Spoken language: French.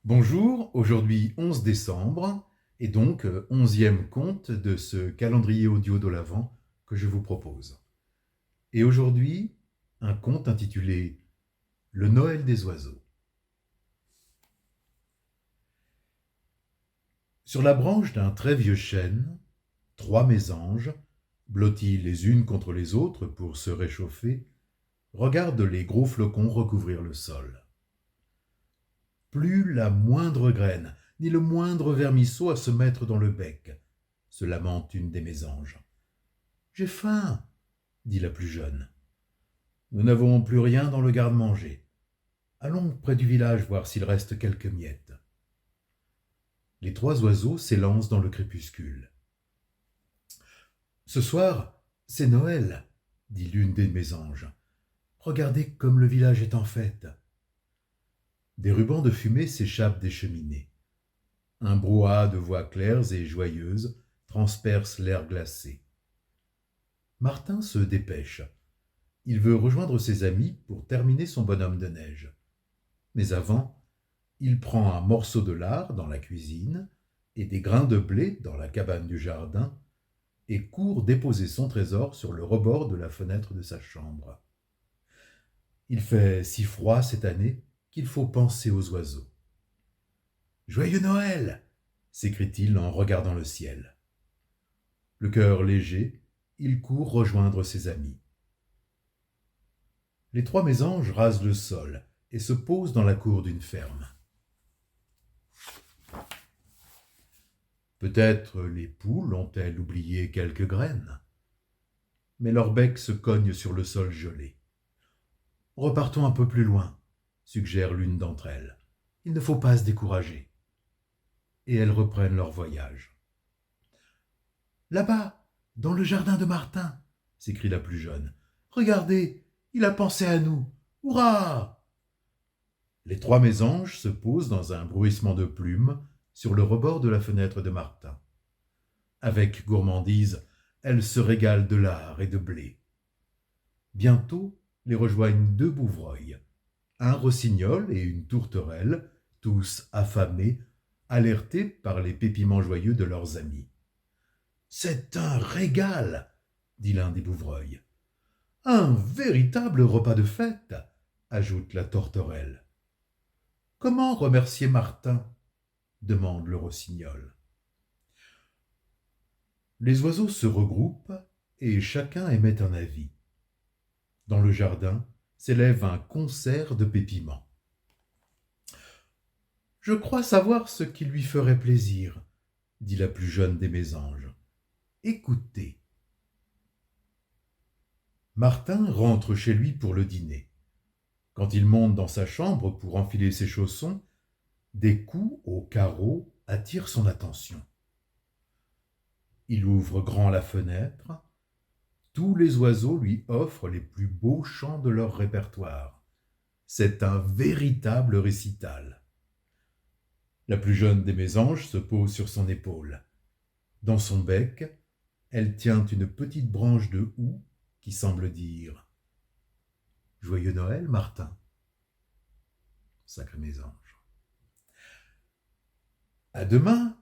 Bonjour, aujourd'hui 11 décembre, et donc 11e conte de ce calendrier audio de l'Avent que je vous propose. Et aujourd'hui, un conte intitulé Le Noël des oiseaux. Sur la branche d'un très vieux chêne, 3 mésanges, blottis les unes contre les autres pour se réchauffer, regardent les gros flocons recouvrir le sol. Plus la moindre graine, ni le moindre vermisseau à se mettre dans le bec, se lamente une des mésanges. J'ai faim, dit la plus jeune. Nous n'avons plus rien dans le garde-manger. Allons près du village voir s'il reste quelques miettes. Les 3 oiseaux s'élancent dans le crépuscule. Ce soir, c'est Noël, dit l'une des mésanges. Regardez comme le village est en fête. Des rubans de fumée s'échappent des cheminées. Un brouhaha de voix claires et joyeuses transperce l'air glacé. Martin se dépêche. Il veut rejoindre ses amis pour terminer son bonhomme de neige. Mais avant, il prend un morceau de lard dans la cuisine et des grains de blé dans la cabane du jardin et court déposer son trésor sur le rebord de la fenêtre de sa chambre. Il fait si froid cette année qu'il faut penser aux oiseaux. « Joyeux Noël !» s'écrie-t-il en regardant le ciel. Le cœur léger, il court rejoindre ses amis. Les 3 mésanges rasent le sol et se posent dans la cour d'une ferme. Peut-être les poules ont-elles oublié quelques graines, mais leur bec se cogne sur le sol gelé. Repartons un peu plus loin, suggère l'une d'entre elles. Il ne faut pas se décourager. Et elles reprennent leur voyage. Là-bas, dans le jardin de Martin, s'écrie la plus jeune. Regardez, il a pensé à nous. Hurrah! Les 3 mésanges se posent dans un bruissement de plumes sur le rebord de la fenêtre de Martin. Avec gourmandise, elles se régalent de lard et de blé. Bientôt, les rejoignent 2 bouvreuils, un rossignol et une tourterelle, tous affamés, alertés par les pépiments joyeux de leurs amis. « C'est un régal !» dit l'un des bouvreuils. « Un véritable repas de fête !» ajoute la tourterelle. « Comment remercier Martin ?» demande le rossignol. Les oiseaux se regroupent et chacun émet un avis. Dans le jardin s'élève un concert de pépiments. « Je crois savoir ce qui lui ferait plaisir, » dit la plus jeune des mésanges. « Écoutez. » Martin rentre chez lui pour le dîner. Quand il monte dans sa chambre pour enfiler ses chaussons, des coups au carreau attirent son attention. Il ouvre grand la fenêtre. Tous les oiseaux lui offrent les plus beaux chants de leur répertoire. C'est un véritable récital. La plus jeune des mésanges se pose sur son épaule. Dans son bec, elle tient une petite branche de houx qui semble dire « Joyeux Noël, Martin !» Sacré mésange. À demain,